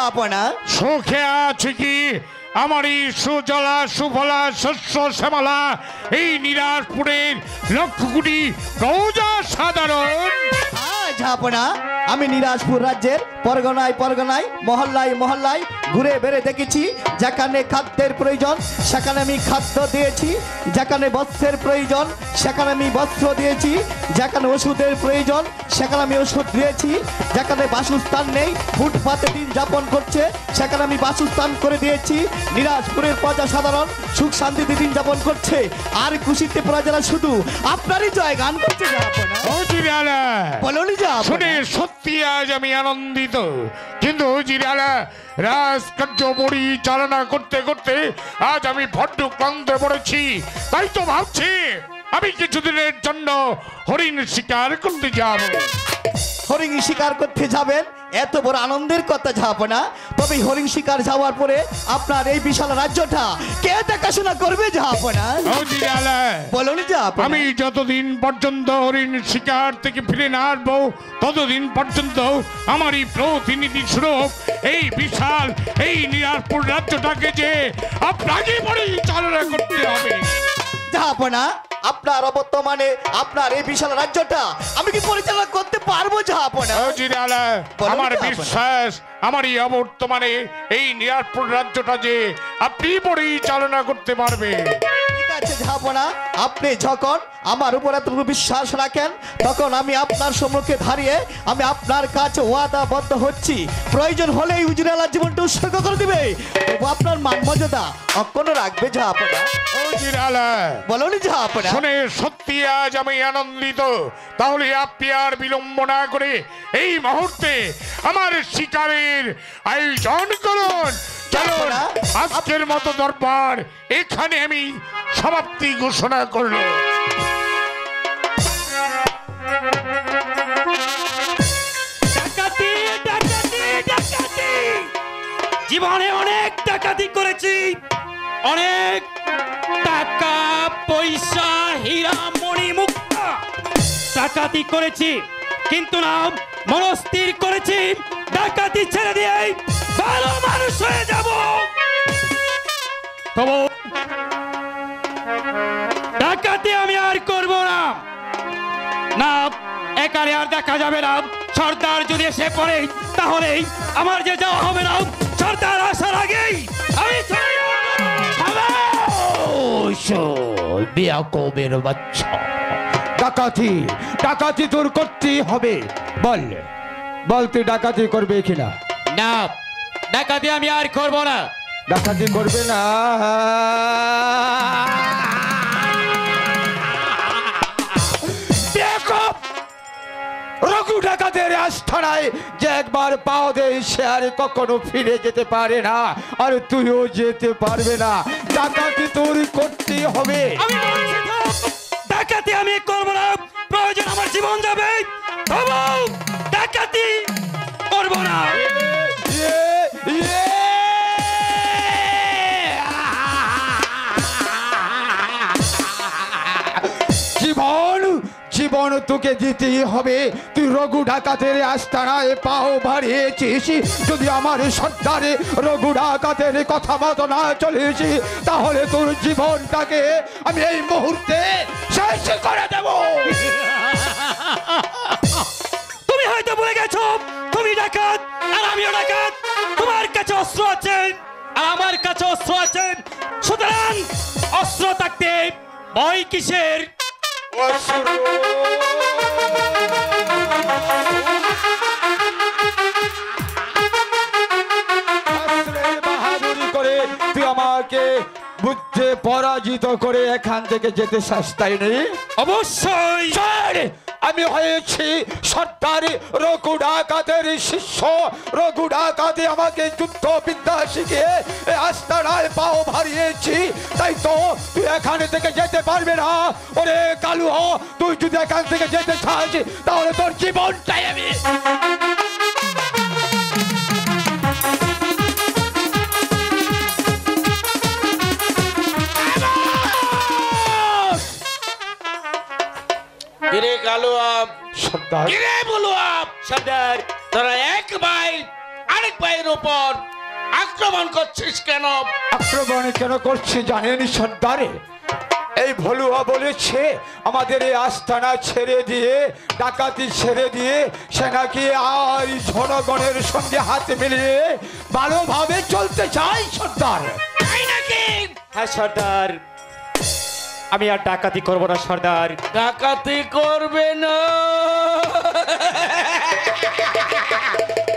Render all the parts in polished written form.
জাহাপনা। সুখে আছে কি আমার এই সুজলা সুফলা শস্য শ্যামলা এই নিরাজপুরের লক্ষ কোটি প্রজা সাধারণ? জাহাপনা, আমি নিরাজপুর রাজ্যের পরগনায় পরগনায় মহল্লায় মহল্লায় ঘুরে বেড়ে দেখেছি, যেখানে খাদ্যের প্রয়োজন সেখানে আমি খাদ্য দিয়েছি, যেখানে বস্ত্রের প্রয়োজন সেখানে আমি বস্ত্র দিয়েছি, যেখানে ওষুধের প্রয়োজন সেখানে আমি ওষুধ দিয়েছি, যেখানে বাসস্থান নেই ফুটপাতে দিন যাপন করছে সেখানে আমি বাসস্থান করে দিয়েছি। নিরাজপুরের প্রজা সাধারণ সুখ শান্তিতে দিন যাপন করছে, আর খুশিতে প্রজারা শুধু আপনারই জয় গান করছে। শুনে সত্যি আজ আমি আনন্দিত, কিন্তু জিরালা রাজকার্য পরিচালনা করতে করতে আজ আমি বড্ড ক্লান্ত পড়েছি। তাই তো ভাবছি আমি কিছুদিনের জন্য হরিণ শিকার করতে যাব। হরিণ শিকার করতে যাবেন? এত বড় আনন্দের কথা জাহাপনা। তবে হরিণ শিকার যাওয়ার পরে আপনার এই বিশাল রাজ্যটা কে দেখাশোনা করবে জাহাপনা? বলুন জাহাপনা। আমি যতদিন পর্যন্ত হরিণ শিকার থেকে ফিরে না আসবো ততদিন পর্যন্ত আমারই প্রতিনিধি স্বরূপ এই বিশাল এই নিরাজপুর রাজ্যটাকে যে আপনাকে পরিচালনা করতে হবে। জাহাপনা, আপনার অবর্তমানে আপনার এই বিশাল রাজ্যটা আমি কি পরিচালনা করতে পারবো জাহাপনা? আমার বিশ্বাস আমার এই অবর্তমানে এই নিরাজপুর রাজ্যটা যে আপনি পরিচালনা করতে পারবে। ঠিক আছে জাহাপনা, আপনি যখন আমার উপর এতটুকু বিশ্বাস রাখেন তখন আমি আপনার সম্মুখে দাঁড়িয়ে আমি আপনার কাছে ওয়াদাবদ্ধ হচ্ছি, প্রয়োজন হলে উজিরালার জীবনটা উৎসর্গ করে দিবে, তবু আপনার মান মর্যাদা অক্ষুণ্ণ রাখবে জাহাপনা। বলুন জাহাপনা। শুনে সত্যি আজ আমি আনন্দিত। তাহলে আপনি আর বিলম্ব না করে এই মুহূর্তে আমার শিকারের আয়োজন করুন। চলুন, আজকের মতো দরবার এখানে আমি সমাপ্তি ঘোষণা করলাম। জীবনে অনেক ডাকাতি করেছি, অনেক টাকা পয়সা হীরা মণি মুক্তা ডাকাতি করেছি, কিন্তু না মনস্থির করেছি ডাকাতি ছেড়ে দিয়ে ভালো মানুষ হয়ে যাব। তবু ডাকাতি আমি আর করব না। না, একারে আর দেখা যাবে না। সর্দার যদি এসে পড়ে তাহলে আমার যে যাওয়া হবে না। সর্দার আসার আগেই আমি ডাকাতি ডাকাতি তোর করতেই হবে। বল বল তুই ডাকাতি করবে কিনা? না, ডাকাতি আমি আর করব না। ডাকাতি করবে না? রঘু ডাকাতের আস্থানায় যে একবার পাও দেয় সে আর কখনো ফিরে যেতে পারে না, আর তুইও যেতে পারবে না। ডাকাতি তোর করতে হবে। ডাকাতি আমি করব না, প্রয়োজন আমার জীবন যাবে, তবু ডাকাতি করব না। জীবন জীবন তোকে দিতেই হবে। তুই রঘু ডাকাতের আস্তানায় পাও বাড়িয়েছিস, যদি আমার সর্দারে রঘু ডাকাতের কথা মতো না চলেছি তাহলে তোর জীবনটাকে আমি এই মুহূর্তে শেষ করে দেব। তুমি হয়তো বলে গেছো তুমি ডাকাত আর আমিও ডাকাত। তোমার কাছে অস্ত্র আছে আর আমার কাছে অস্ত্র আছে, সুতরাং অস্ত্র থাকতে ভয় কিসের? বাহাদুরি করে তুই আমাকে বুঝে পরাজিত করে এখান থেকে যেতে চাস, তাই নেই? অবশ্যই। আমি হয়েছি সর্দার রঘু ডাকাতের শিষ্য। রঘু ডাকাতে আমাকে যুদ্ধ বিদ্যা শিখিয়ে আস্তানায় পাও ভারিয়েছি, তাই তো তুই এখান থেকে যেতে পারবে না। ওরে কালু, তুই যদি এখান থেকে যেতে চাস তাহলে তোর জীবনটাই আমি সর্দার তোরা এক মাইল আর মানিক ভাইয়ের উপর আক্রমণ করছিস কেন? আক্রমণ কেন করছি জানেন সর্দারে? এই ভলুয়া বলেছে আমাদের এই আস্তানা ছেড়ে দিয়ে, ডাকাতি ছেড়ে দিয়ে সে নাকি আর জনগণের সঙ্গে হাত মিলিয়ে ভালোভাবে চলতে চাই সর্দার। তাই নাকি? হ্যাঁ সর্দার, আমি আর ডাকাতি করব না সর্দার। ডাকাতি করবে না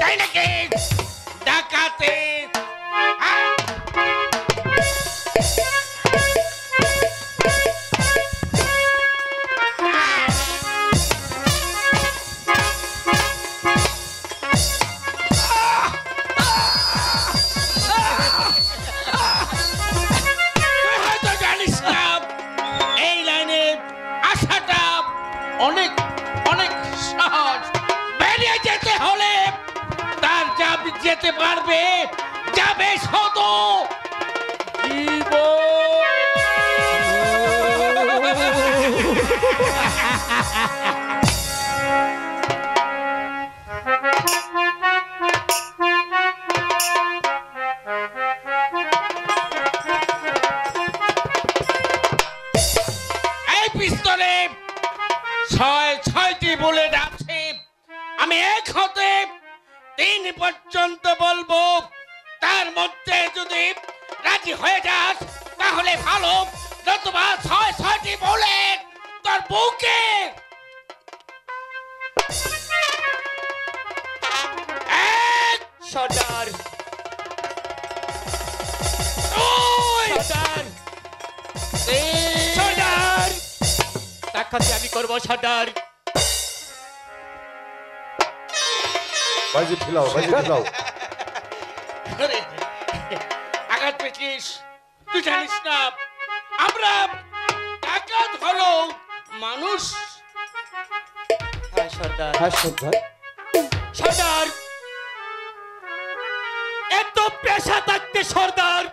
তাই নাকি? ডাকাতি অনেক অনেক সহজ। বেরিয়ে যেতে হলে তার যাবে, যেতে পারবে, যাবে শত এই পিস্তলে 6টি বুলেট আছে। আমি 1 হতে 3 পর্যন্ত বলবো, তার মধ্যে যদি রাজি হয়ে যাস তাহলে ভালো, নতুবা 6টি বুলেট তোর বুকে। 1 সর্দার, 2 সর্দার, 3 সর্দার, ডাকাতি আমি করব সর্দার। বাজি ফেলাও, বাজি ফেলাও। আরে, আঘাত পেয়েছিস? তুই জানিস না আমরা ডাকাত হলো মানুষ? হ্যাঁ সর্দার। হ্যাঁ সর্দার। সর্দার, এত পেশা থাকতে সর্দার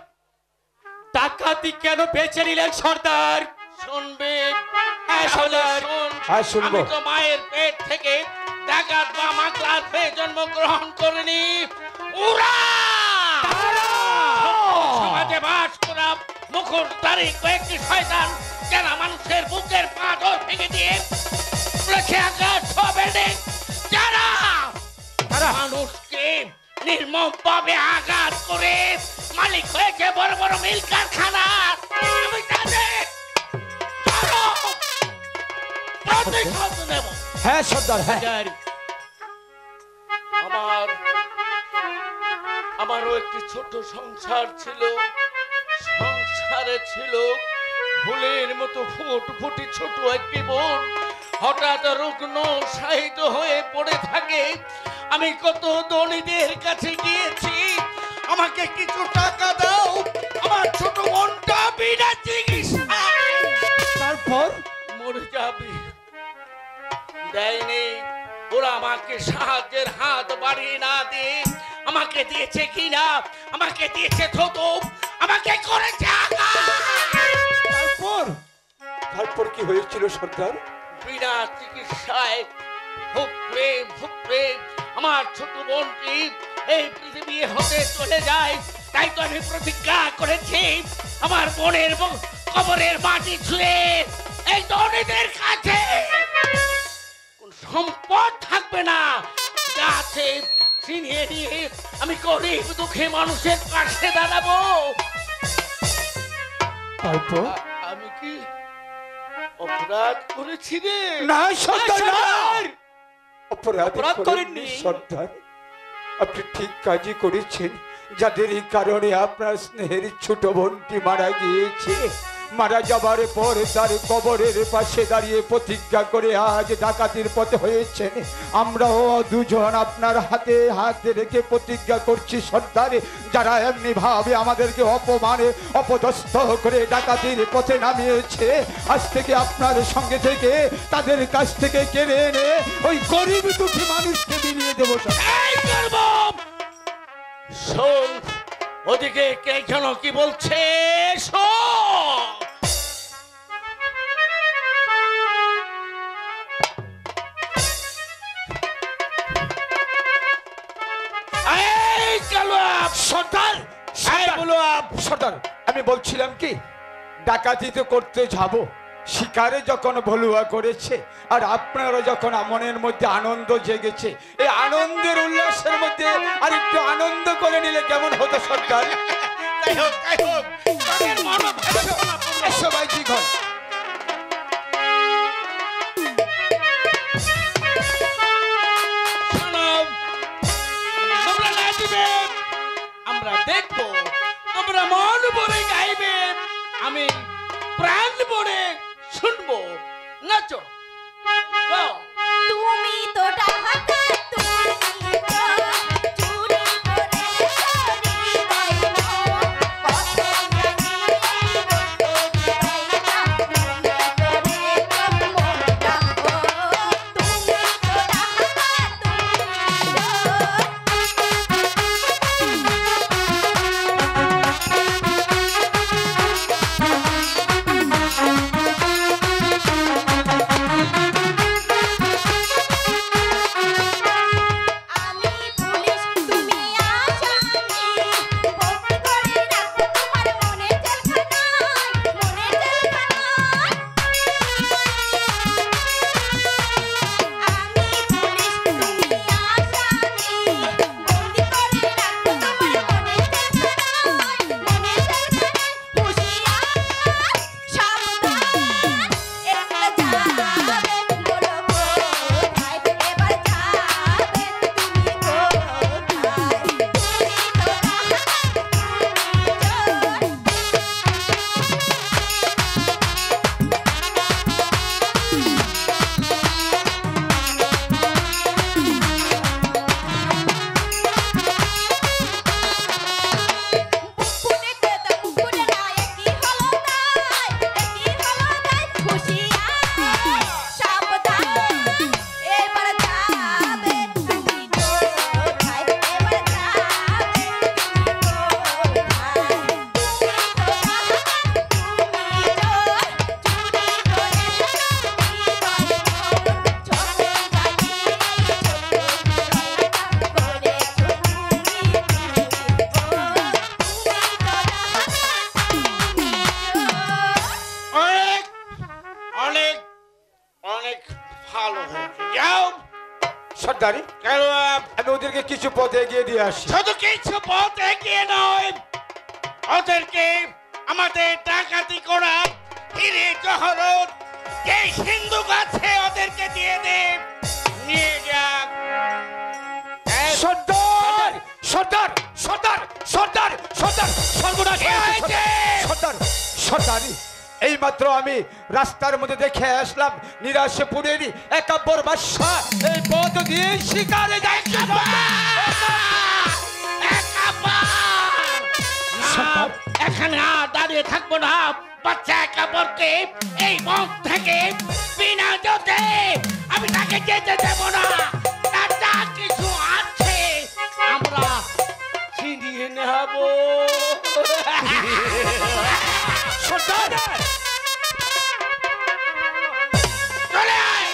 ডাকাতি কেন বেছে নিলেন সর্দার? শুনবে? হ্যাঁ সর্দার। শোন, হ্যাঁ শুনবো। আমি তো মায়ের পেট থেকে ডাকাত বা মাকলার পেয়ে জন্মগ্রহণ করিনি। ওরা সমাজে বাস করা মুখোশধারী কয়েকটি শয়তান, যারা মানুষের বুকের পাথর ভেঙে দিয়ে তুলেছে আকাশ ছোঁয়া বিল্ডিং, যারা মানুষকে নির্মমভাবে আঘাত করে মালিক হয়েছে বড় বড় মিল কারখানা। আমি তাদের প্রতিশোধ নেব। হ্যাঁ সর্দার, হ্যাঁ। সর্দার, আমারও একটি ছোট সংসার ছিল। সংসারে ছিল ফুলের মতো ফুটফুটি ছোট একটি বোন। হঠাৎ রুগ্ন শায়িত হয়ে পড়ে থাকে। আমি কত ধনীদের কাছে গিয়েছি, আমাকে কিছু টাকা দাও, আমার ছোট বোনটা বিনা চিকিৎসায় তারপর মরে যাবে। দেয়নি। ওরা আমাকে সাহায্যের হাত বাড়িয়ে না দিয়ে আমাকে দিয়েছে কিনা, আমাকে দিয়েছে থতো, আমাকে করেছে আঘাত। তারপর তারপর কি হয়েছিল সর্দার? বিনা চিকিৎসায় ফুপড়ে আমার ছোট বোনটি এই পৃথিবী হতে চলে যায়। তাই তো আমি প্রতিজ্ঞা করেছি, আমার বোনের কবরের মাটি ছুঁয়ে এই ধনীদের কাছে কোন সম্পদ থাকবে না। যা আছে ছিনিয়ে নিয়ে আমি গরিব দুঃখী মানুষের পাশে দাঁড়াবো। তারপর আমি কি অপরাধ করেছি রে? না সর্দার, না। সর্দার, অপরাধ অপরাধ করেননি করেননি। সর্দার। আপনি ঠিক কাজই করেছেন। যাদের এই কারণে আপনার স্নেহের ছোট বোনটি মারা গিয়েছে, মারা যাবার পর তার কবরের পাশে দাঁড়িয়ে প্রতিজ্ঞা করে আজ ডাকাতির পথে হয়েছেন। আমরাও দুজন আপনার হাতে হাত রেখে প্রতিজ্ঞা করছি সর্দার, যারা এমনি ভাবে আমাদেরকে অপমানে অপদস্থ করে ডাকাতির পথে নামিয়েছে, আজ থেকে আপনার সঙ্গে থেকে তাদের কাছ থেকে কেড়ে এনে ওই গরিব দুঃখী মানুষকে বিলিয়ে দেবো সর্দার। এই করব। শোন, ওদিকে কে যেন কি বলছে, শোন। এই সর্দার আমি বলছিলাম কি ডাকাতি তো করতে যাব, শিকারে যখন ভলুয়া করেছে আর আপনারা যখন মনের মধ্যে আনন্দ জেগেছে, এই আনন্দের উল্লাসের মধ্যে আর একটু আনন্দ করে নিলে কেমন হতো সর্দার? তাই হোক তোদের মনও ভালো না পূর্ণ। সবাই ঠিক হয়। শোনো, তোমরা নাচবে, আমরা দেখবো, তোমরা মন ভরে গাইবে, আমি প্রাণ ভরে শুনবো। নাচো গাও। তুমি তো ডাকাত তুমি তো চুরি করে চুরি বাইনা কত জানি রোজ বাইনা তুমি করে মোটা ও তুমি তো ডাকাত আমি পুলিশ তুমি আসামি ভক্তি করে রাখো তোমার মনে জেলখানায় মনে জেলখানায় আমি পুলিশ তুমি আসামি বন্দি করে রাখো তোমার মনে জেলখানায় মনে জেলখানায় হুঁশিয়ার সাবধান একটা যাবে বলো কোথায় এবার যাবে তুমি কোথায় তুমি তো পুনে পেতাম পুনে না একই হলো তাই হুঁশিয়ার সাবধান এবার যাবে তুমি কোথায় এবার যাবে তুমি কোথায় তুমি তো চুরি করে ছোট জাতি অনেক অনেক অনেক ভালো হয়েছে। যাও সর্দারি কেন আমি ওদেরকে কিছু পথ এগিয়ে দিয়ে আসি। শুধু কিছু পথ এগিয়ে নয়, ওদেরকে আমাদের ডাকাতি করা হিরে জহরত যে সিন্ধুক আছে ওদেরকে দিয়ে দে, নিয়ে যাক। সর্দার সর্দার সর্দার সর্দার সর্দার সর্বনাশ কি হয়েছে? সর্দার সর্দারি এইমাত্র আমি রাস্তার মধ্যে দেখে আসলাম নিরাশপুরেরই একাব্বর বাদশাহ এই পথ দিয়ে শিকারে যাচ্ছে। সর্দার। এখানে আর দাঁড়িয়ে থাকবো না, বাচ্চা একাবরকে এই মন থেকে বিনা যেতে আমি তাকে যেতে দেব না। তার যা কিছু আছে আমরা ছিনিয়ে নেব। সর্দার চলে আয়।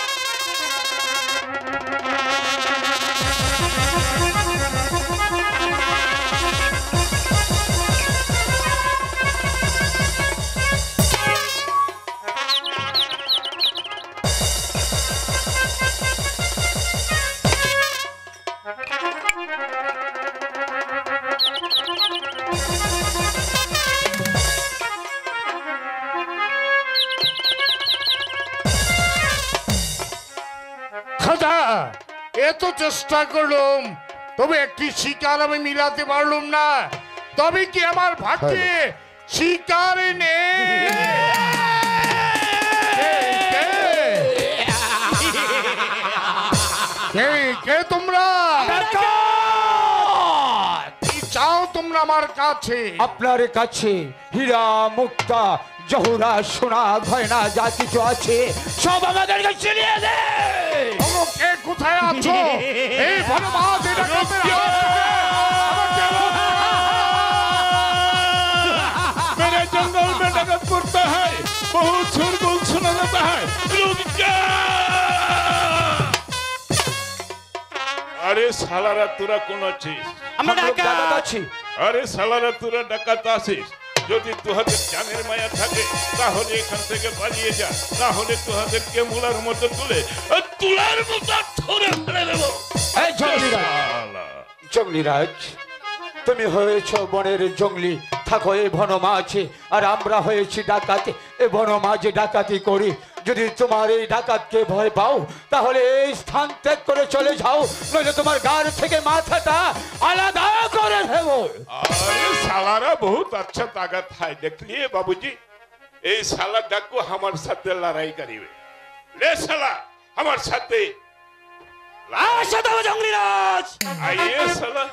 খাজা, এত চেষ্টা করলাম তবে একটি শিকার আমি মিলাতে পারলাম না। তবে কি আমার ভাগ্যে শিকার নেই? কে তোমরা? কি চাও তোমরা আমার কাছে? আপনার কাছে হীরা মুক্তা জহুরা সোনা গয়না যা কিছু আছে সব আমাদের কাছে নিয়ে দে। কে কোথায় আছো? এই বনবাস এটা কাদের হাত? मेरे जंगल में डकैत पड़ता है, बहुत शोरगुल सुना जाता है। रुक जा! আরে শালারা তোরা কোন আছিস? আমরা हम लोग ডাকাত। डाकत আছি। আরে সালারা তোরা ডাকাত আসিস, যদি তোহাদের জানের মায়া থাকে তাহলে এখান থেকে পালিয়ে যা, না হলে তোহাদেরকে মুলার মতো তুলে তুলার মতো ধরে ফেলে দেবো। এই জঙ্গলিরাজ, তুমি হয়েছ বনের জঙ্গলি, থাকো এই বন মাঝে, আর আমরা হয়েছি ডাকাতি, এই বন মাঝে ডাকাতি করি। যদি তোমার এই ডাকাতকে ভয় পাও তাহলে এই স্থান ত্যাগ করে চলে যাও, নইলে তোমার গাড় থেকে মাথাটা আলাদা করে দেবো। अरे सालारा बहुत अच्छा ताकत है, देख लिए बाबूजी, ए साला डाकू हमारे साथ लड़ाई करिए। ले साला हमारे साथ জঙ্গলিরাজ आइए साला।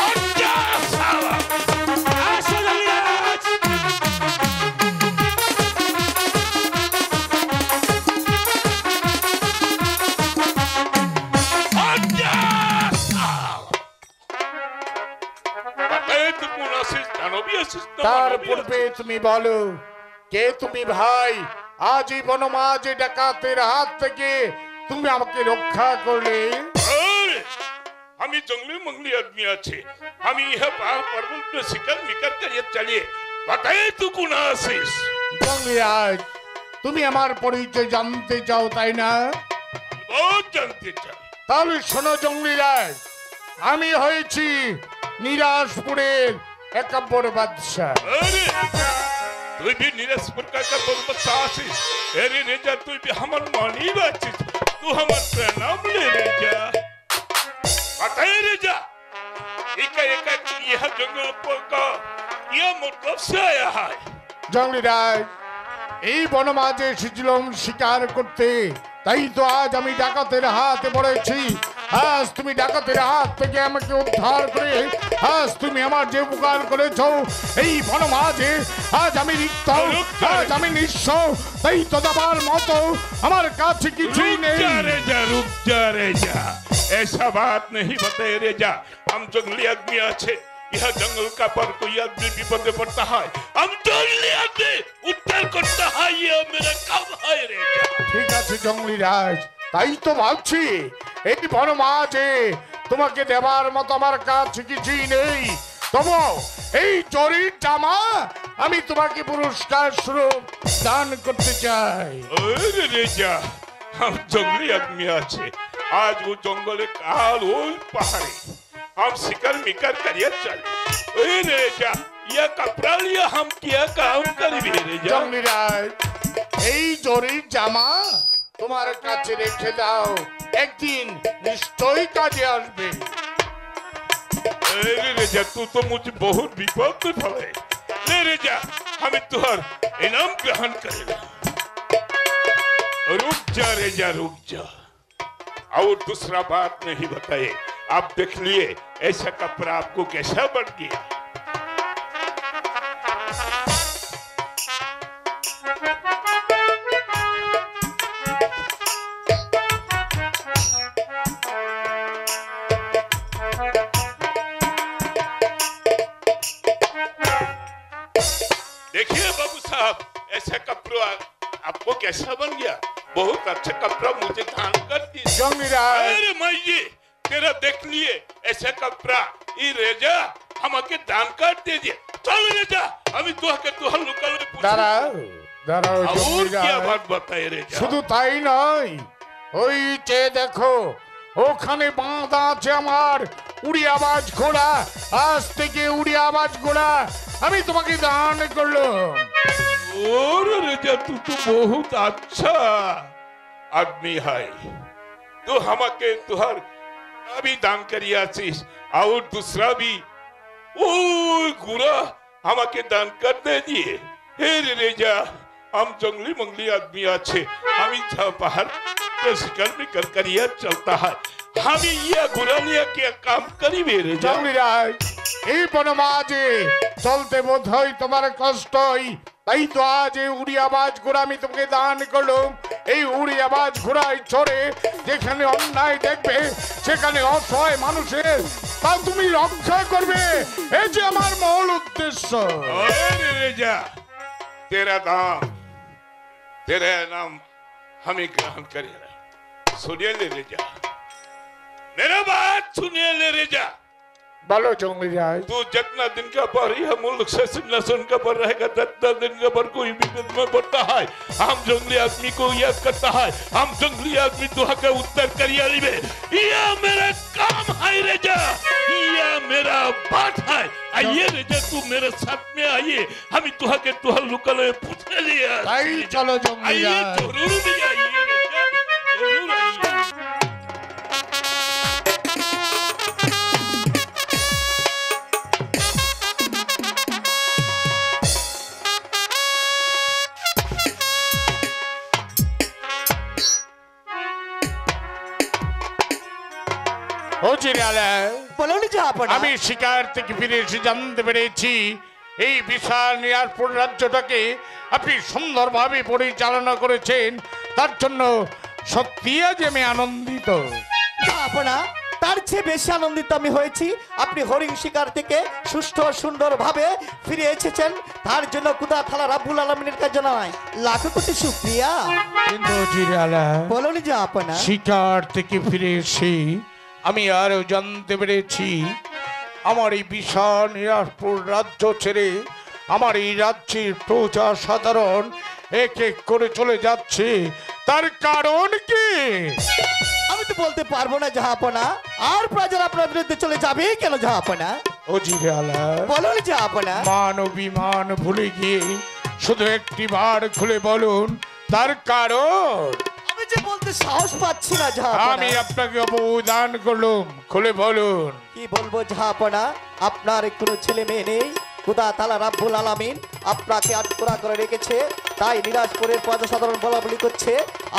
अच्छा साला। আসো জঙ্গলিরাজ अच्छा साला। बताए तुम मुनासिब जानोबी असिस तो তার मानोबी পূর্বে তুমি বলো কে তুমি ভাই? আজ এই বনমাঝে ডাকাতের হাত থেকে তুমি আমাকে রক্ষা করলে। अरे, हमी जंगली मंगली आदमी अच्छे, हम यह पहाड़ पर्वत में शिकार निकल कर ये चलिए। बताए तू कौन आशीष? জঙ্গলিরাজ, তুমি আমার পরিচয় জানতে চাও তাই না? बहुत जानते चल। তাহলে শোনো জঙ্গলিরাজ, আমি হয়েছি নিরাজপুরের একাব্বর বাদশাহ। अरे, तू भी नीरजपुर का पर्वत आशीष। अरे रेजा, तू भी हमार मानी बाचिस, तू हमार प्रणाम ले रेजा। बताए रेजा, एका यह जंगल पर का यह मतलब से आया है। জঙ্গলিরাজ, এই বনমাঝে এসেছিলাম শিকার করতে, তাই তো আজ আমি ডাকাতের হাতে পড়েছি। আজ তুমি ডাকাতের হাত থেকে আমাকে উদ্ধার করে আজ তুমি আমার যে উপকার করেছ, এই বনমাঝে আজ আমি রিক্ত, আজ আমি নিঃস্ব, তাই তো দেবার মতো আমার কাছে কিছুই নেই। रुक जा रेजा, ऐसा बात नहीं बताए रेजा। हम जंगली आदमी अच्छे, यह जंगल का पर कोई आदमी विपद में पड़ता है, हम जंगली आदमी उत्तर करता है, ये मेरा काम है रेजा। ঠিক আছে জঙ্গলিরাজ, তাই তো ভাবছি এই বনমাঝে তোমাকে দেবার মতো আমার কাছে কিছুই নেই। তবু এই চরির জামা আমি তোমাকে পুরস্কার স্বরূপ দান করতে চাই। अरे रेजा, हम जंगली आदमी अच्छे, आज वो जंगल काल वो पहाड़ी, हम शिकार मिकर करिए चल। अरे रेजा, यह कपड़ा लिया हम क्या काम करेंगे रेजा? জঙ্গলিরাজ, এই চরির জামা তোমার কাছে রেখে দাও, একদিন নিশ্চয়ই কাজে আসবে। अरे रेजा, तू तो मुझे बहुत विपद में फंसे। ले रेजा, हमें तुहर इनाम ग्रहण करेगा। रुक जा रेजा, रुक जा, और दूसरा बात नहीं बताए। आप देख लिए ऐसा कपड़ा आपको कैसा बन गया। देखिए बाबू साहब, ऐसा कपड़ा आपको कैसा बन गया? बहुत अच्छा कपड़ा मुझे दान कर दिया। জঙ্গলিরাজ, अरे माइये, तेरा देख लिए ऐसा कपड़ा ये रेजा हमके दान कर दे दिए। चल रेजा, अभी तुहर लोकल में पूछ। দাঁড়াও দাঁড়াও और क्या জঙ্গলিরাজ, बात बताए रेजा? শুধু তাই নয়, ওই চেয়ে দেখো ওখানে বাঁধা আছে আমার উড়িয়াবাজ ঘোড়া। আজ থেকে উড়িয়াবাজ ঘোড়া আমি তোমাকে দান করলাম। और रेजा, तू तो बहुत अच्छा आदमी है, तो हमके तुहर अभी दान करिए आशीष, और दूसरा भी ओ गुरा हमके दान कर दे दिए। हे रेजा, हम जंगली मंगली आदमी अच्छे, हम ही पहाड़ पे शिकार भी कर करिए चलता है, हम ये गुरा लिया क्या काम करी मेरे जा। জঙ্গলিরাজ, এই বনমাঝে চলতে বোধ হয় তোমার কষ্ট হয়, তাই তো আজ এই উড়িয়াবাজ ঘোড়া আমি তোমাকে দান করলাম। এই উড়িয়াবাজ ঘোড়ায় চড়ে যেখানে অন্যায় দেখবে, সেখানে অসহায় মানুষের তা তুমি রক্ষা করবে, এই যে আমার মূল উদ্দেশ্য। अरे रेजा, तेरा नाम हम ही ग्रहण करेगा। सुनिए ले रेजा, मेरा बात सुनिए ले रेजा। বলো জঙ্গলি রাজ। तू जितना दिन का पर यह मुल्क से सिंहासन का पर रहेगा, जितना दिन का पर कोई विपद में पड़ता है, हम जंगली आदमी को याद करता है, हम जंगली आदमी तुहा का उत्तर करियाली में, यह मेरा काम है रेजा, यह मेरा बात है। आइए रेजा, तू मेरे साथ में आइए, हम तुहा के तुहा लुकल पूछने लिए তাই চলো জঙ্গলি आइए, রাজ। जरूर भी आइए रेजा, जरूर आइए। ও জিরালাল, বলুন জাহাপনা। আমি শিকার থেকে ফিরে এসে জানতে পেরেছি এই বিশাল নিরাজপুর রাজ্যটাকে আপনি সুন্দরভাবে পরিচালনা করেছেন, তার জন্য সত্যি আজ আমি আনন্দিত। জাহাপনা, তার চেয়ে বেশি আনন্দিত আমি হয়েছি আপনি হরিণ শিকার থেকে সুষ্ঠু ও সুন্দরভাবে ফিরে এসেছেন, তার জন্য খুদা তাআলা রাব্বুল আলামিনের কাছে জানাই লাখো কোটি শুকরিয়া। কিন্তু জিরালাল, বলুন জাহাপনা। শিকার থেকে ফিরে এসে আমি আরো জানতে পেরেছি আমার এই বিশাল নিরাজপুর রাজ্য ছেড়ে আমার এই রাজ্যের প্রজা সাধারণ এক এক করে চলে যাচ্ছে, তার কারণ কি? আমি তো বলতে পারবো না জাহাপনা, আর প্রজারা আপনার বিরুদ্ধে চলে যাবে কেন জাহাপনা? ও জিরালাল, বলুন জাহাপনা। মান অভিমান ভুলে গিয়ে শুধু একটি বার খুলে বলুন তার কারণ। আমি যে বলতে সাহস পাচ্ছি না আমি জাহাপনা। আপনাকে অবদান করলাম, খুলে বলুন। কি বলবো জাহাপনা, আপনার কোনো ছেলে মেয়ে নেই, খুদা তাআলা রাব্বুল আলামিন আপনাকে আটকরা করে রেখেছে, তাই নিরাজপুরের প্রজা সাধারণ বলা বলি করছে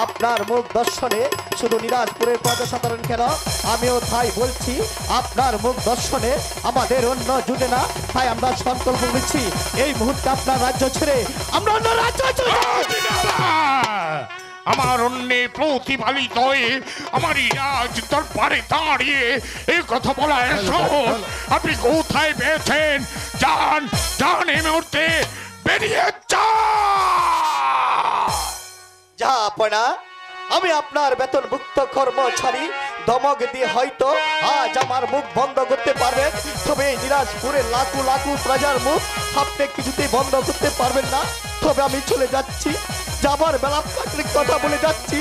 আপনার মুখ দর্শনে। শুধু নিরাজপুরের প্রজা সাধারণ কেন, আমিও তাই বলছি, আপনার মুখ দর্শনে আমাদের অন্য জুটে না, তাই আমরা সংকল্প নিচ্ছি এই মুহূর্তে আপনার রাজ্য ছেড়ে আমরা অন্য রাজ্য চলে যাব। আমার অন্যে প্রতিফলিত হয়ে আমার রাজ দরবারে দাঁড়িয়ে এই কথা বলা সহজ। আপনি কোথায় পেয়েছেন? যান যান, এই মুহূর্তে বেরিয়ে যান। জাহাপনা, আমি আপনার বেতনভুক্ত কর্মচারী, ধমক দিয়ে হয়তো আজ আমার মুখ বন্ধ করতে পারবেন, তবে এই নিরাজপুরের লাখো লাখো প্রজার মুখ আপনি কিছুতেই বন্ধ করতে পারবেন না। তবে আমি চলে যাচ্ছি, যাবার বেলা প্রাকৃতিক কথা বলে যাচ্ছি,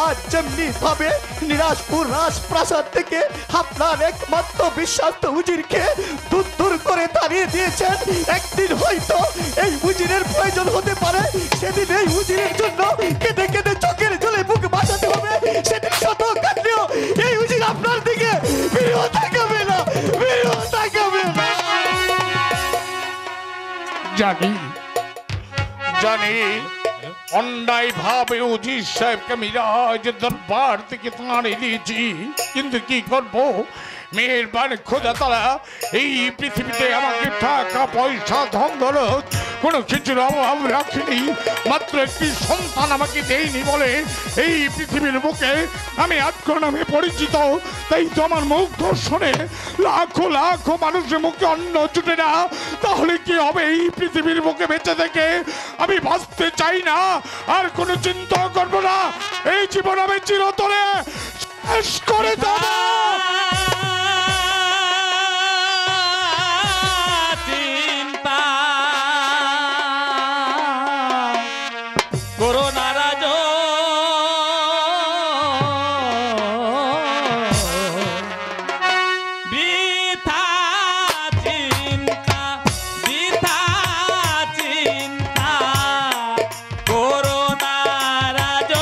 আজ যেমনি ভাবে নিরাজপুর রাজপ্রাসাদ থেকে আপনার একমাত্র বিশ্বাস্ত উজিরকে দূর দূর করে তাড়িয়ে দিয়েছেন, একদিন হয়তো এই উজিরের প্রয়োজন হতে পারে, সেদিন এই উজিরের জন্য কেঁদে কেঁদে চোখের জলে বুক বাঁচাতে হবে, সেদিন শত কাটলেও এই উজির আপনার দিকে ফিরেও তাকাবে না, ফিরেও তাকাবে না। জানি জানি অন্যায় ভাবে উজির সাহেবকে আমি রাজ দরবার থেকে তাড়িয়ে দিয়েছি, কিন্তু কি করবো, মেহেরবান খোদা তাআলা এই পৃথিবীতে আমাকে টাকা পয়সা ধন দৌলত কোনো কিছুর অভাব রাখিনি, মাত্র একটি সন্তান আমাকে দেয়নি বলে এই পৃথিবীর বুকে আমি আজকে নামে পরিচিত। তাই তো আমার মুখ দর্শনে লাখো লাখো মানুষের মুখে অন্ন জুটে না, তাহলে কি হবে এই পৃথিবীর বুকে বেঁচে থেকে? আমি বাঁচতে চাই না, আর কোনো চিন্তা করবো না, এই জীবন আমি চিরতরে শেষ করে দেবো। চিন্তা করো না রাজ, বৃথা চিন্তা, বৃথা চিন্তা করো না রাজ।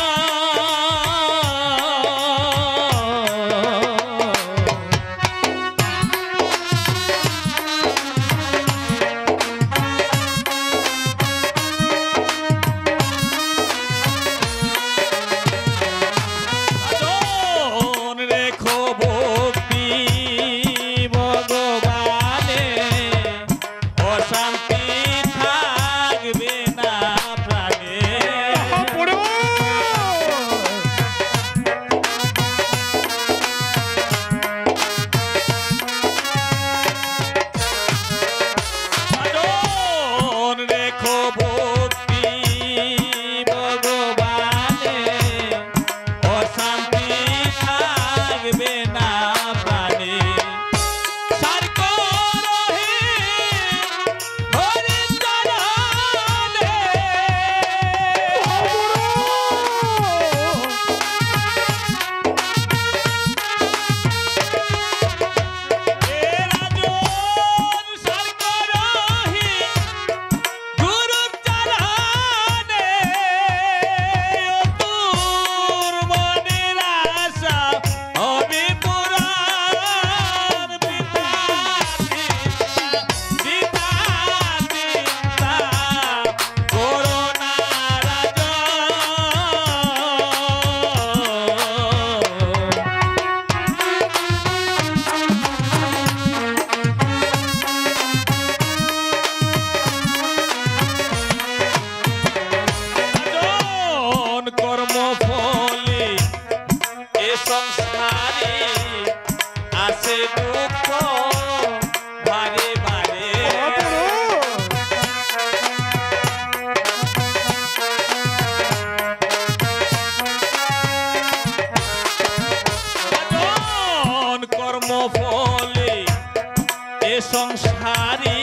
সংসারে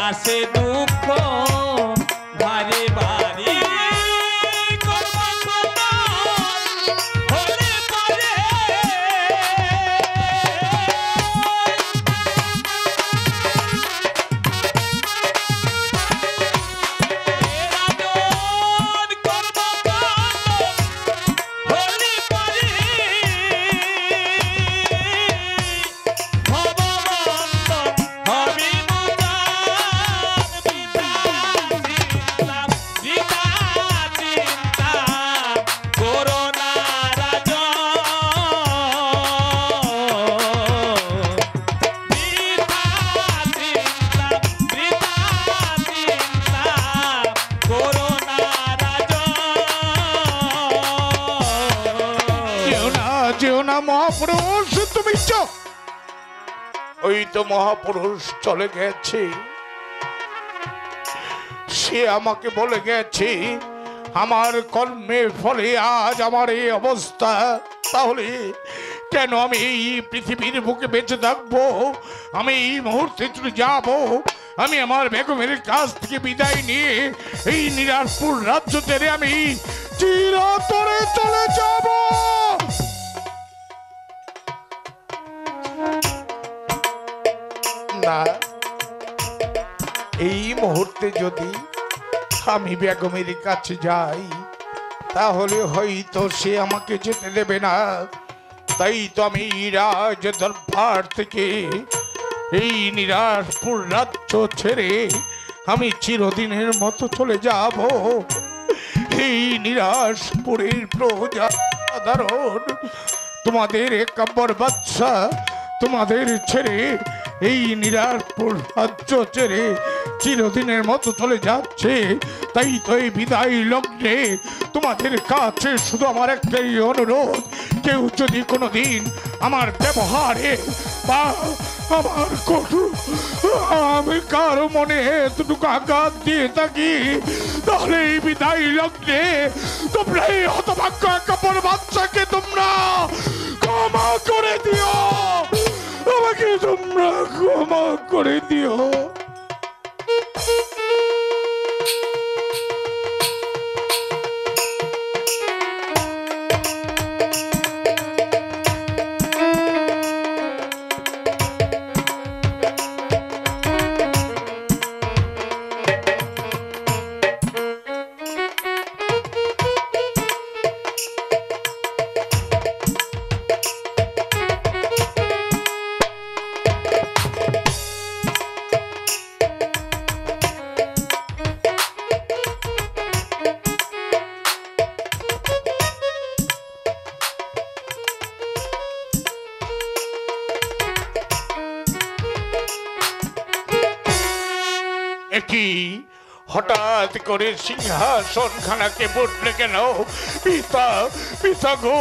আসে দুঃখ বারে বারে হলে পারে যেও না মহাপুরুষ, তুমি চোখ। ওই তো মহাপুরুষ চলে গেছে, সে আমাকে বলে গেছে আমার কর্মের ফলে আজ আমার এই অবস্থা। তাহলে কেন আমি এই পৃথিবীর বুকে বেঁচে থাকবো? আমি এই মুহূর্তে চলে যাব। আমি আমার বেগমের কাছ থেকে বিদায় নিয়ে এই নিরাজপুর রাজ্য ছেড়ে আমি চিরতরে চলে যাব। না, এই মুহূর্তে যদি আমি বেগমের কাছে যাই তাহলে হয়তো সে আমাকে যেতে দেবে না। তাই তো আমি রাজ দরবার থেকে এই নিরাজপুর রাজ্য ছেড়ে আমি চিরদিনের মতো চলে যাব। এই নিরাজপুরের প্রজা সাধারণ তোমাদের একাব্বর বাদশা তোমাদের ছেড়ে এই নিরাজপুর রাজ্য ছেড়ে চিরদিনের মতো চলে যাচ্ছে। তাই তো এই বিদায় লগ্নে তোমাদের কাছে শুধু আমার একটাই অনুরোধ, কেউ যদি কোনোদিন আমার ব্যবহারে বা আমার কঠোর আমি কারো মনে এতটুকু আঘাত দিয়ে থাকি, তাহলে এই বিদায় লগ্নে তোমরা এই হতভাগ্য একাব্বর বাদশাকে তোমরা ক্ষমা করে দিও। আমাকে তোমরা ক্ষমা করে দিও। কি হঠাৎ করে সিংহাসন খানাকে বদলে কেন? পিতা পিতা গো,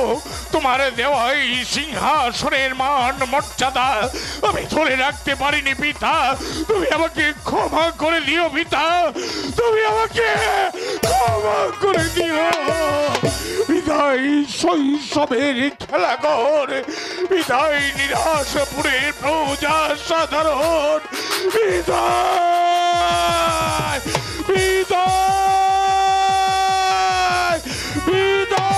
তোমার দেওয়া এই সিংহাসনের মান মর্যাদা আমি ধরে রাখতে পারিনি পিতা। তুমি আমাকে ক্ষমা করে দিও পিতা, তুমি আমাকে ক্ষমা করে দিও। বিদায় শৈশবের খেলাঘর, বিদায় নিরাশপুরের প্রজা সাধারণ, বিদায় বিদায় বিদায়।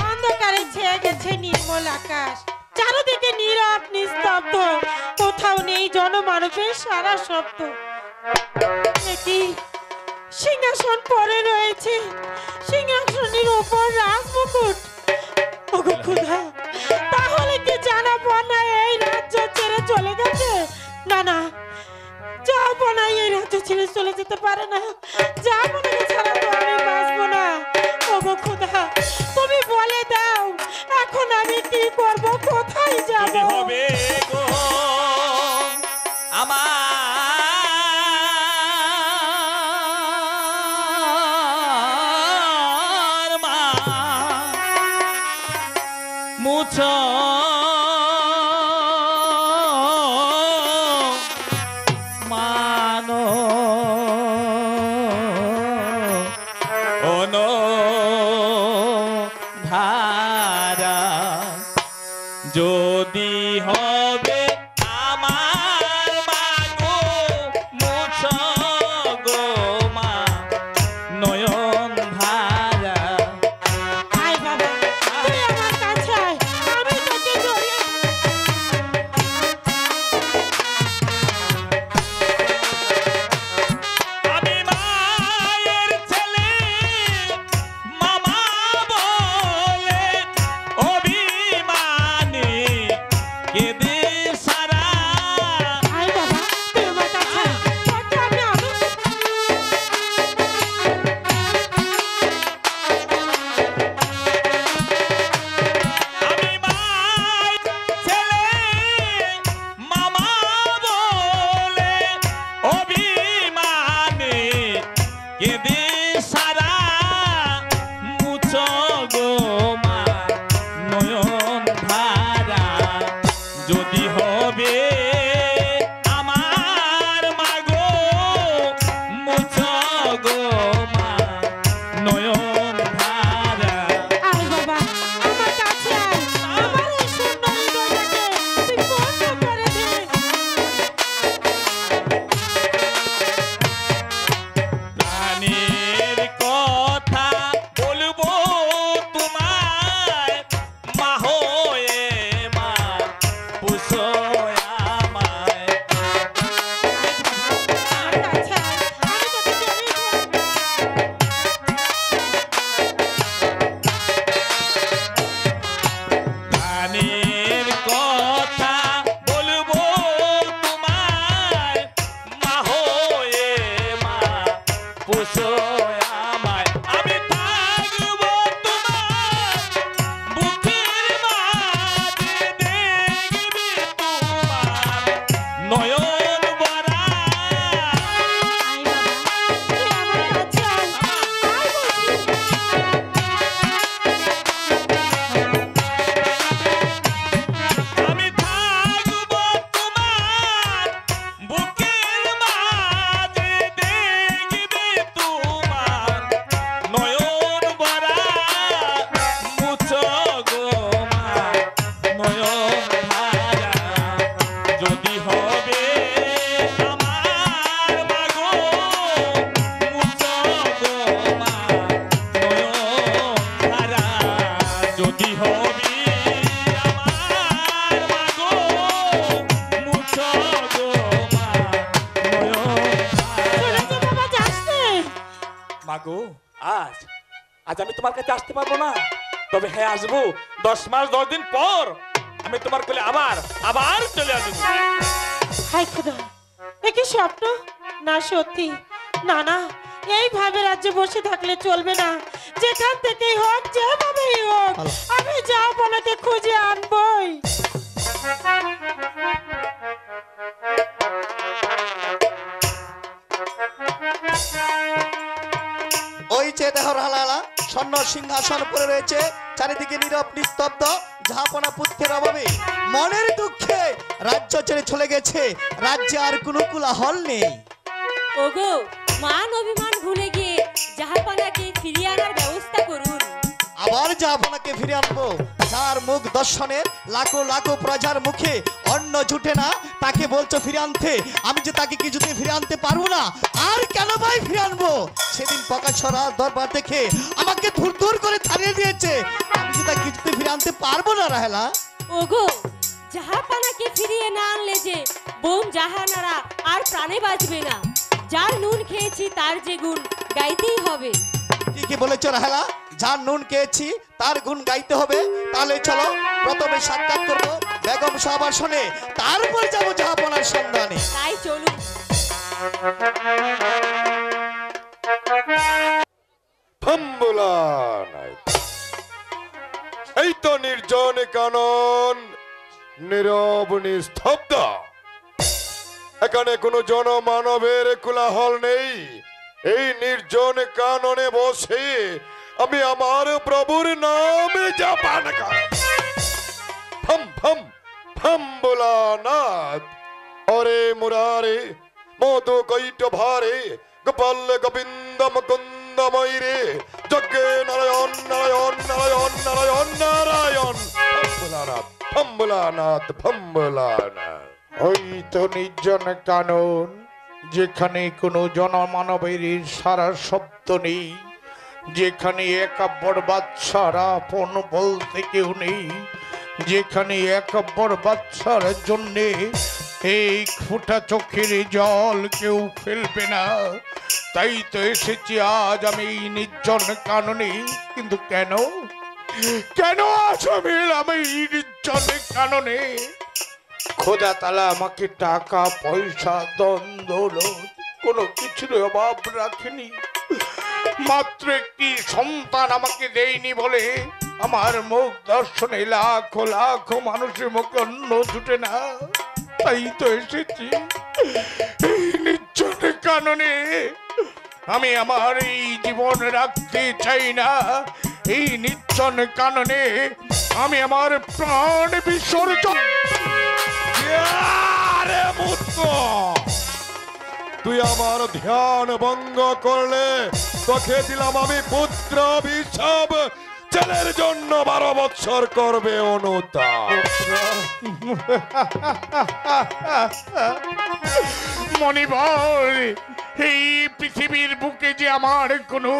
অন্ধকারে ছেয়ে গেছে নির্মল আকাশ, চারদিকে নীরব নিস্তব্ধ, কোথাও নেই জনমানবের সারা শব্দ। এটি সিংহাসন পরে রয়েছে, সিংহাসনের উপর রাজমুকুট। ওগো খোদা, তাহলে কি জানাবো না এই রাজ্য ছেড়ে চলে গেছে? না না, যাবো না, এই রাজ্য ছেড়ে চলে যেতে পারে না, যাবো না, ছাড়া তো আমি বাঁচবো না। ওগো খোদা, তুমি বলে দাও এখন আমি কি করব, কোথায় যাব? হবে গো আমার মা মুছ মানো গো, আজ আজ আমি তোমার কাছে আসতে পারবো না, তবে হ্যাঁ আসবো 10 মাস 10 দিন পর আমি তোমার কোলে আবার আবার চলে আসবো। হাই খোদা, এ কি স্বপ্ন না সত্যি? না না, এইভাবে রাজ্যে বসে থাকলে চলবে না। যেখান থেকেই হোক, যেভাবেই হোক, আমি জাহাপনাকে খুঁজে আনবই। ওই যে দেহ রাহালা স্বর্ণ সিংহাসন পরে রয়েছে, চারিদিকে নীরব নিস্তব্ধ। জাহাপনা পুত্রের অভাবে মনের দুঃখে রাজ্য ছেড়ে চলে গেছে, রাজ্যে আর কোনো কোলাহল নেই। ওগো, মান অভিমান ভুলে গিয়ে জাহাপানাকে ফিরিয়ে আনার ব্যবস্থা করুন। আবার জাহাপনাকে ফিরে আনবো, যার মুখ দর্শনে লাখো লাখো প্রজার মুখে অন্ন জুটে না, তাকে বলছো ফিরে আনতে। আমি যে তাকে কিছুতে ফিরে আনতে পারবো না, আর কেন ভাই ফিরে আনবো? সেদিন পকাছড়া দরবার দেখে আমাকে ধুর ধুর করে তাড়িয়ে দিয়েছে, আমি যে তাকে কিছুতে ফিরে আনতে পারবো না রাহেলা। ওগো, জাহাপানাকে ফিরিয়ে না আনলে যে বোম জাহানারা আর প্রাণে বাঁচবে না। যার নুন খেয়েছি তার যে গুণ গাইতেই হবে। ঠিকই বলেছো রাহেলা, যার নুন খেয়েছি তার গুণ গাইতে হবে। তাহলে চলো প্রথমে সাক্ষাৎ করবো বেগম সবাসনে, তারপর যাবো জাহাপনার সন্ধানে। তাই চলুন। এই তো নির্জন কানন, নীরব নিস্তব্ধ, এখানে কোনো জনমানবের কোলাহল নেই। এই নির্জন কাননে বসে আমি আমার প্রভুর নামে জাপান ফম ফম ফম ভোলানাথ, হরে মুরারে মধু কৈট ভারে গোপাল গোবিন্দ মুকুন্দ ময়ূরে যজ্ঞে নারায়ণ নারায়ণ নারায়ণ নারায়ণ নারায়ণ ভোলানাথ ফম ভোলানাথ ফম ভোলানাথ। ওই তো নির্জন কানন, যেখানে কোনো জনমানবের সারা শব্দ নেই, যেখানে একাব্বর বাদশার আপন বলতে কেউ নেই, যেখানে একাব্বর বাদশার জন্যে এই ফোঁটা চোখের জল কেউ ফেলবে না, তাই তো এসেছি আজ আমি এই নির্জন কাননে। কিন্তু কেন কেন আছো আমি এই নির্জন কাননে? খোদা তালা আমাকে টাকা পয়সা দ্বন্দ্ব কোনো কিছুর অভাব রাখেনি, মাত্র একটি সন্তান আমাকে দেয়নি বলে আমার মুখ দর্শনে লাখো লাখো মানুষের মুখে অন্ন জুটে না। তাই তো এসেছি এই নির্জন কাননে। আমি আমার এই জীবন রাখতে চাই না, এই নির্জন কাননে আমি আমার প্রাণ বিসর্জন। তুই আমার ধ্যান ভঙ্গ করলে তোকে দিলাম আমি পুত্র অভিশাপ, ছেলের জন্য 12 বৎসর করবে অনুতাপ। মণিবর, এই পৃথিবীর বুকে যে আমার কোনো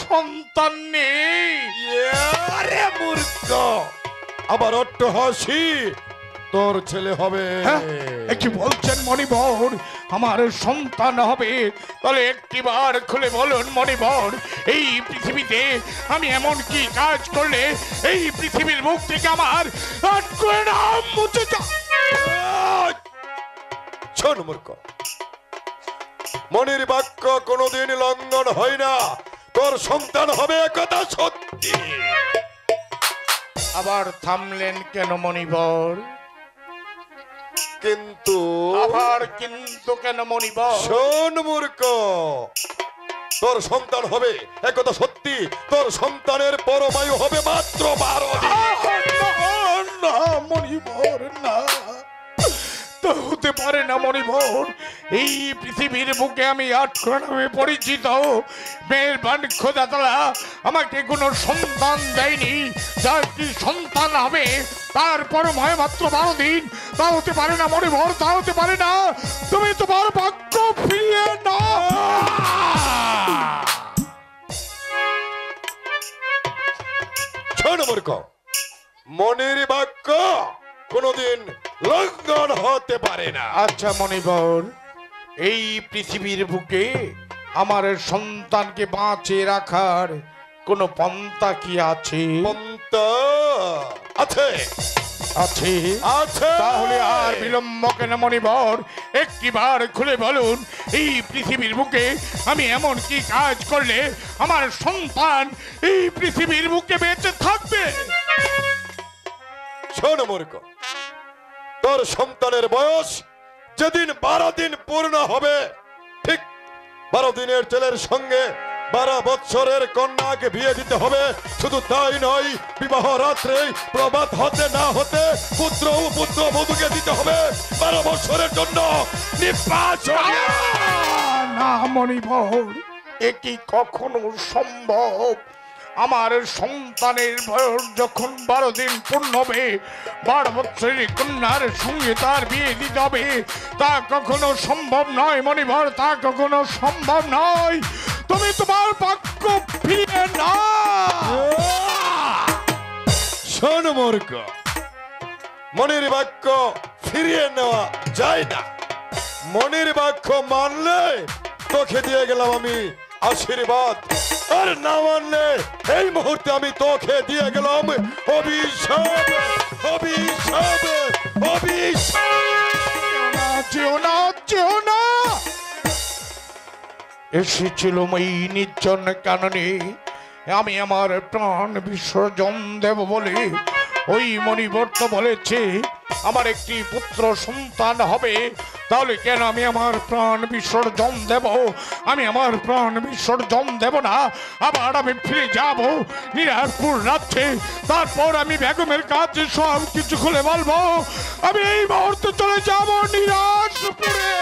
সন্তান নেই। আরে মূর্খ, আবার অট্টহাসি, তোর ছেলে হবে। কি বলছেন মণিবর, আমার সন্তান হবে? তাহলে একটিবার খুলে বলুন মণিবর, এই পৃথিবীতে আমি এমন কি কাজ করলে এই পৃথিবীর মুখ থেকে আমার নাম মুছে যায়? শোন মূর্খ, মনির বাক্য কোনোদিন লঙ্ঘন হয় না, তোর সন্তান হবে একথা সত্যি। আবার থামলেন কেন মণিবর? কিন্তু আবার কিন্তু কেন মণিবর? শোন মূর্খ, তোর সন্তান হবে একথা সত্যি, তোর সন্তানের পরমায়ু হবে মাত্র 12 দিন। না মণিবর, না, তো হতে পারে না মণিবর। এই পৃথিবীর বুকে আমি আটকড়া নামে পরিচিত, মেহেরবান খোদা তাআলা আমাকে কোনো সন্তান দেয়নি। যার কি সন্তান হবে তার পরমায়ু মাত্র 12 দিন। তা হতে পারে না মণিবর, তা হতে পারে না। তুমি তোমার ভাগ্য ফিরিয়ে না। শোন মূর্খ, মনির বাক্য কোনোদিন লঙ্ঘন হতে পারে না। আচ্ছা মণিবর, এই পৃথিবীর বুকে আমার সন্তানকে বাঁচিয়ে রাখার কোনো পন্থা কি আছে? পন্থা আছে আছে আছে তাহলে আর বিলম্ব কেন মণিবর? একটিবার খুলে বলুন, এই পৃথিবীর বুকে আমি এমন কি কাজ করলে আমার সন্তান এই পৃথিবীর বুকে বেঁচে থাকবে? শোন মূর্খ, তোর সন্তানের বয়স যেদিন 12 দিন পূর্ণ হবে, ঠিক 12 দিনের ছেলের সঙ্গে 12 বৎসরের কন্যাকে বিয়ে দিতে হবে। শুধু তাই নয়, বিবাহ রাত্রে প্রবাদ হতে না হতে পুত্র ও পুত্র বধূকে দিতে হবে 12 বৎসরের জন্য নির্বাচন। না মণিবর, এ কি কখনো সম্ভব? আমার সন্তানের বয়স যখন 12 দিন পূর্ণ হবে, 12 বছরের কন্যার সঙ্গে তার বিয়ে দিতে হবে, তা কখনো সম্ভব নয় মণিবর, তা কখনো সম্ভব নয়। তুমি তোমার বাক্য ফিরিয়ে না। শোন মূর্খ, মনির বাক্য ফিরিয়ে নেওয়া যায় না। মনির বাক্য মানলে তোকে দিয়ে গেলাম আমি আশীর্বাদ, আর না মানলে এই মুহূর্তে আমি তোকে দিয়ে গেলাম অভিশাপ। অভিশাপ অভিশাপ। যেও না, যেও না। এসেছিলাম এই নির্জন কাননে আমি আমার প্রাণ বিসর্জন দেব বলে। ওই মণিবর্ত বলেছে আমার একটি পুত্র সন্তান হবে, তাহলে কেন আমি আমার প্রাণ বিসর্জন দেব? আমি আমার প্রাণ বিসর্জন দেব না। আবার আমি ফিরে যাব নিরাজপুর রাজ্যে, তারপর আমি বেগমের কাছে সব কিছু খুলে বলবো। আমি এই মুহূর্তে চলে যাব নিরাজপুরে।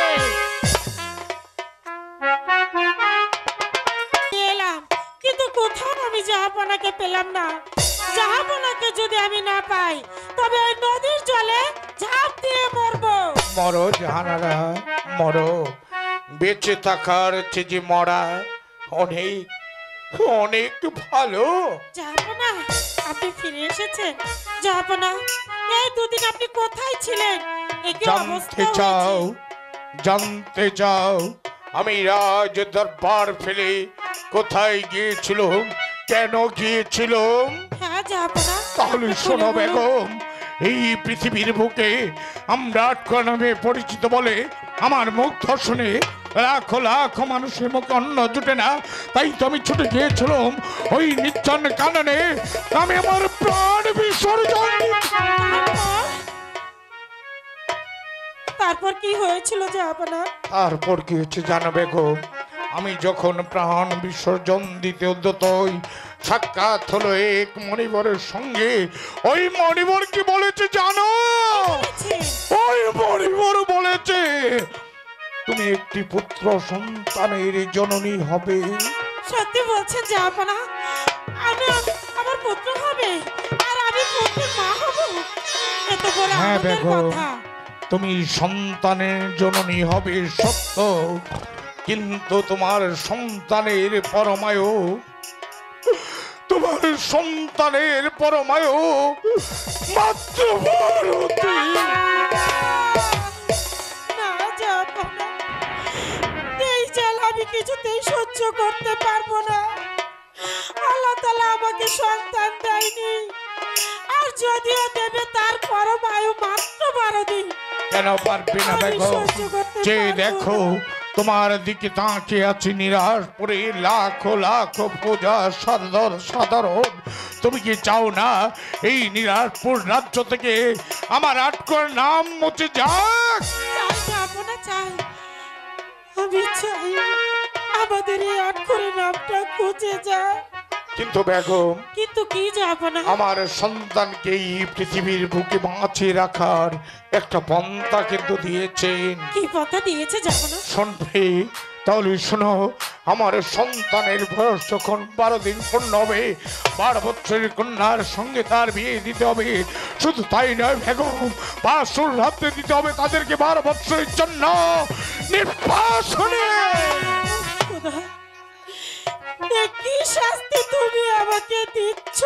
এলাম, কিন্তু কোথাও আমি জাহাপনাকে পেলাম না। জাহাপনাকে যদি আমি না পাই, তবে ওই নদীর জলে ঝাঁপ দিয়ে মরবো। মরো জাহানারা, মরো। বেঁচে থাকার চেয়ে যে মরা অনেক অনেক ভালো। জাহাপনা, আপনি ফিরে এসেছেন। জাহাপনা, এই দুদিন আপনি কোথায় ছিলেন? একে জানতে চাও, জানতে চাও আমি রাজ দরবার ফেলে কোথায় গিয়েছিলাম, কেন গিয়েছিলাম? হ্যাঁ জাহাপনা, তাহলে শোনো বেগম, এই পৃথিবীর বুকে আমরা আটকা নামে পরিচিত বলে আমার মুখ ধর্ষণে লাখো লাখো মানুষের মুখে অন্ন জুটে না, তাই তো আমি ছুটে গিয়েছিলাম ওই নির্জন কাননে। আমি আমার প্রাণ বিসর্জন। তারপর কি হয়েছিল জাহাপনা? তারপর কি হচ্ছে জানো বেগম? আমি যখন প্রাণ বিসর্জন দিতে উদ্যত হই, সাক্ষাৎ হলো এক মণিবরের সঙ্গে। ওই মণিবর কি বলেছে জানো? ওই মণিবর বলেছে তুমি একটি পুত্র সন্তানের জননী হবে। সত্যি বলছেন জাহাপনা? আমার পুত্র হবে আর আমি পুত্রের মা হব? এত বড় হ্যাঁ আনন্দের বেগম, কথা। তুমি সন্তানের জননী হবে সত্য, কিন্তু তোমার সন্তানের পরমায়ু, তোমার সন্তানের পরমায়ু মাতৃভারতী। না জাহাপনা, এই জ্বালা আমি কিছুতেই সহ্য করতে পারবো না। আল্লাহ তাআলা আমাকে সন্তান দেয়নি, আর যদিও দেবে তার পরমায়ু মাত্র 12 দিন। কেন পারবে না বেগম? যে দেখো তোমার দিকে তাকিয়ে আছি নিরাজপুরে লাখো লাখো পূজা সাধারণ। তুমি কি চাও না এই নিরাজপুর রাজ্য থেকে আমার আটকর নাম মুছে যাক? চাই, আমি চাই আমাদের এই আটকরের নামটা খুঁজে যায়। কিন্তু বেগম, কিন্তু কি জাহাপনা? আমার সন্তানকে এই পৃথিবীর বুকে বাঁচিয়ে রাখার একটা পন্থা কিন্তু দিয়েছেন। কি পন্থা দিয়েছে জাহাপনা? শুনবে? তাহলে শোনো, আমার সন্তানের বয়স যখন 12 দিন পূর্ণ হবে, 12 বছরের কন্যার সঙ্গে তার বিয়ে দিতে হবে। শুধু তাই নয় বেগম, বাসুর রাত্রে দিতে হবে তাদেরকে 12 বছরের জন্য নির্বাসনে। কি শাস্তি তুমি আমাকে দিচ্ছ,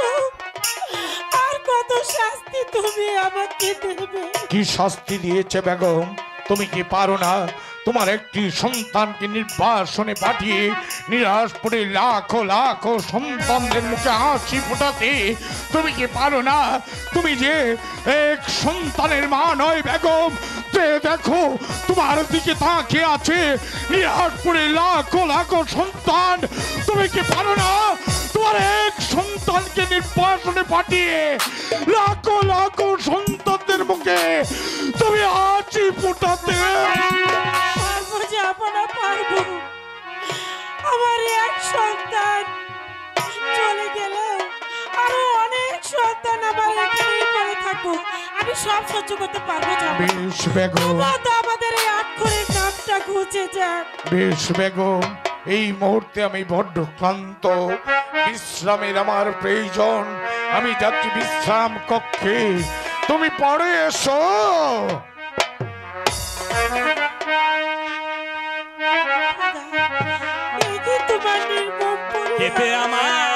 আর কত শাস্তি তুমি আমাকে দেবে? কি শাস্তি দিয়েছে বেগম? তুমি কি পারো না তোমার একটি সন্তানকে নির্বাসনে পাঠিয়ে নিরাশপুরে লাখো লাখো সন্তানদের মুখে হাসি ফোটাতে তুমি কি পারো না? তুমি যে এক সন্তানের মা নয় বেগম, দেখো তোমার দিকে তাকিয়ে আছে নিরাশপুরে লাখো লাখো সন্তান। তুমি কি পারো না তোমার এক সন্তানকে নির্বাসনে পাঠিয়ে লাখো লাখো সন্তানদের মুখে তুমি হাসি ফোটাতে? পারবো জাহাপনা, পারবো। আমার এক সন্তান চলে গেলে আরো অনেক সন্তান আমার এখানেই পড়ে থাকবো, আমি সব সহ্য করতে পারবো জাহাপনা। বেশ বেগম, আমাদের এই আক্ষরিক নামটা ঘুচে যাক। বেশ বেগম, এই মুহূর্তে আমি বড্ড ক্লান্ত, বিশ্রামের আমার প্রয়োজন। আমি যাচ্ছি বিশ্রাম কক্ষে, তুমি পরে এসো। এই যে তোমার নির্মম কেঁপে আমার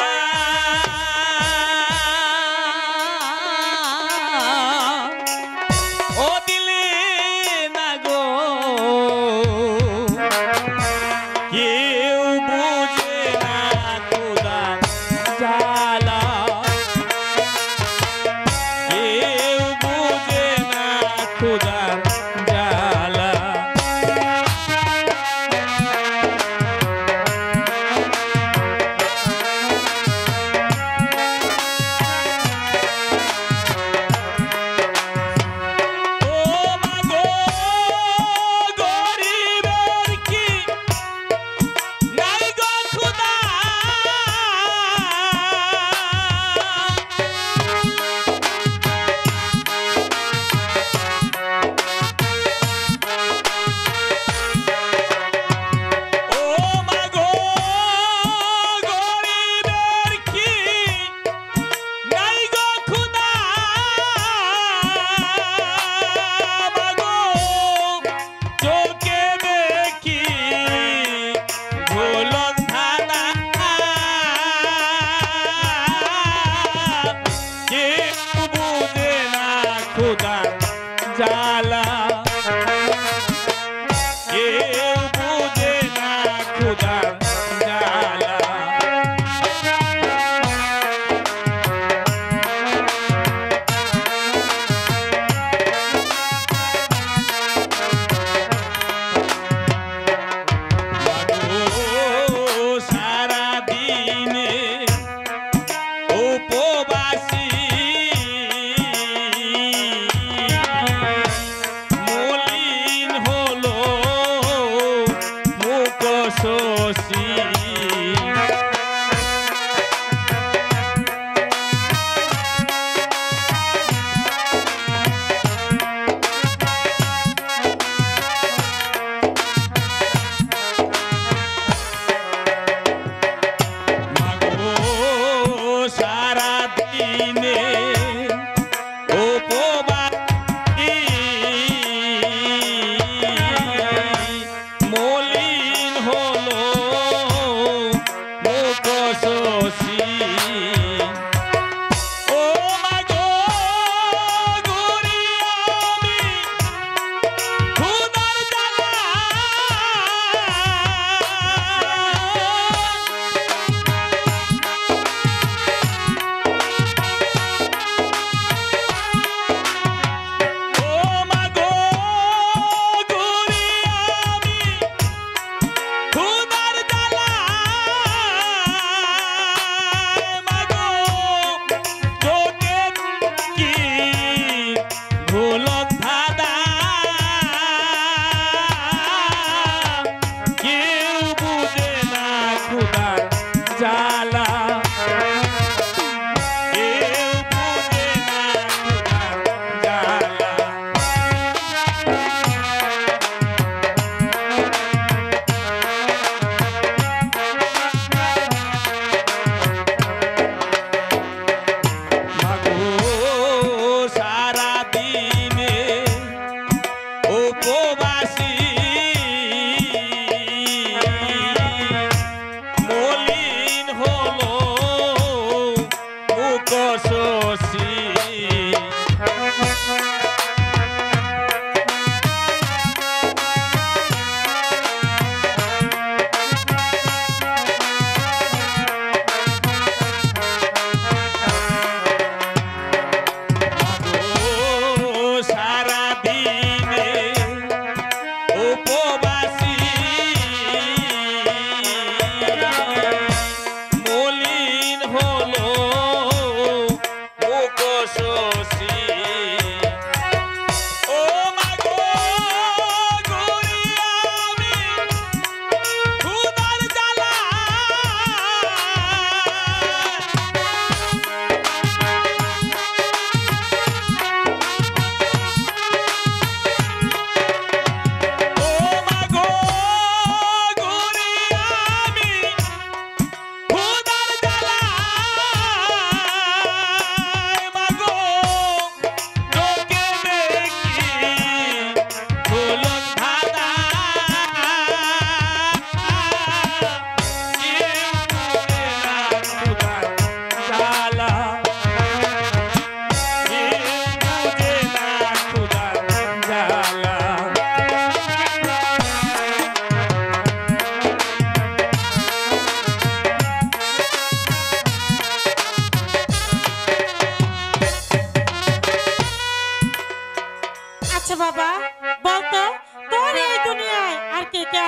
ও দিলে না গো, কেউ বুঝে না খোদার জ্বালা, কেউ বুঝে না খোদার জ্বালা।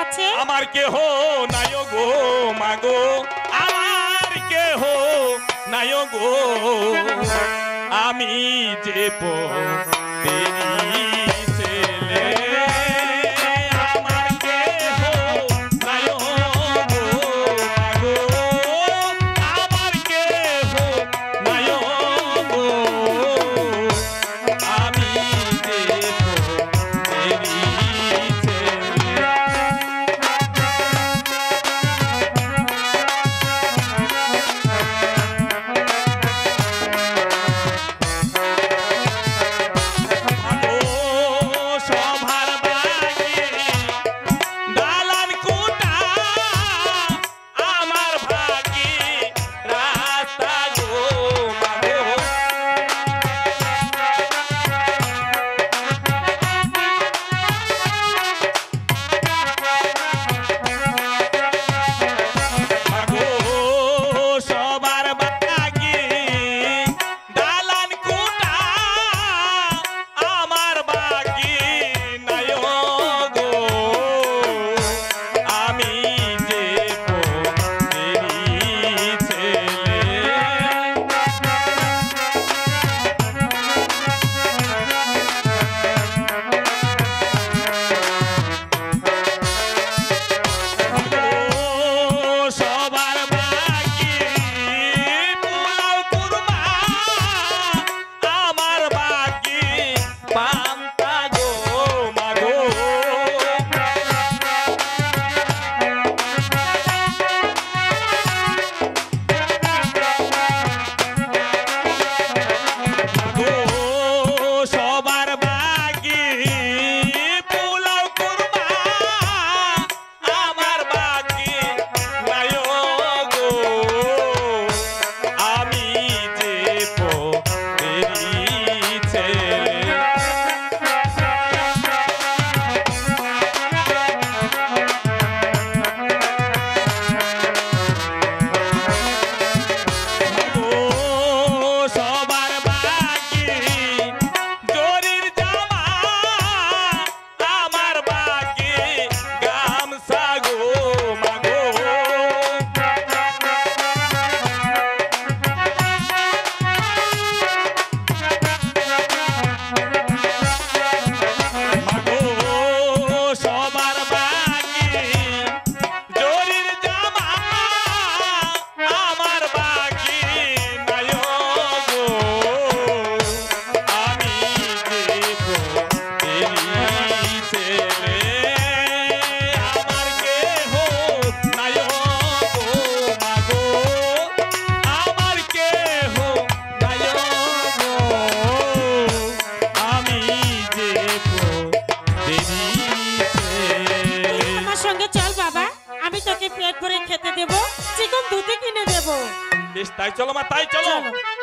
আছে? আমার কেহ নাই গো মাগো, আমার কেহ নাই গো, আমি যে তেরি ছেলে। আমার কেহ নাই গো মাগো, আমার কেহ নাই গো, আমি যে তেরি ছেলে। সভার বাগে দালান কোটা আমার ভাগে রাস্তা গো মাগো। মাগো সবার বাগে দালান কোটা আমার বাগে নাই গো, আমি যে তেরি ছেলে। সবার বাগে পোলাও কুরমা আমার বাগে পান্তা গো মাগো। মাগো সবার বাগে পোলাও কুরমা আমার বাগে নাই গো, আমি যে তেরি ছেলে। মাগো সবার বাগে জরির জামা আমার বাগে গামছা গো মাগো। মাগো সবার বাগে জরির জামা আমার বাগে নাই গো, আমি দেব তেরি ছেলে। আমার কেহ নাই গো মাগো, আমার কেহ নাই গো, আমি দেব তেরি ছেলে। আমার সঙ্গে চল বাবা, আমি তোকে পেট ভরে খেতে দেবো, চিকন দুধে কিনে দেবো। বেশ তাই চলো মা, তাই চলো। চলো।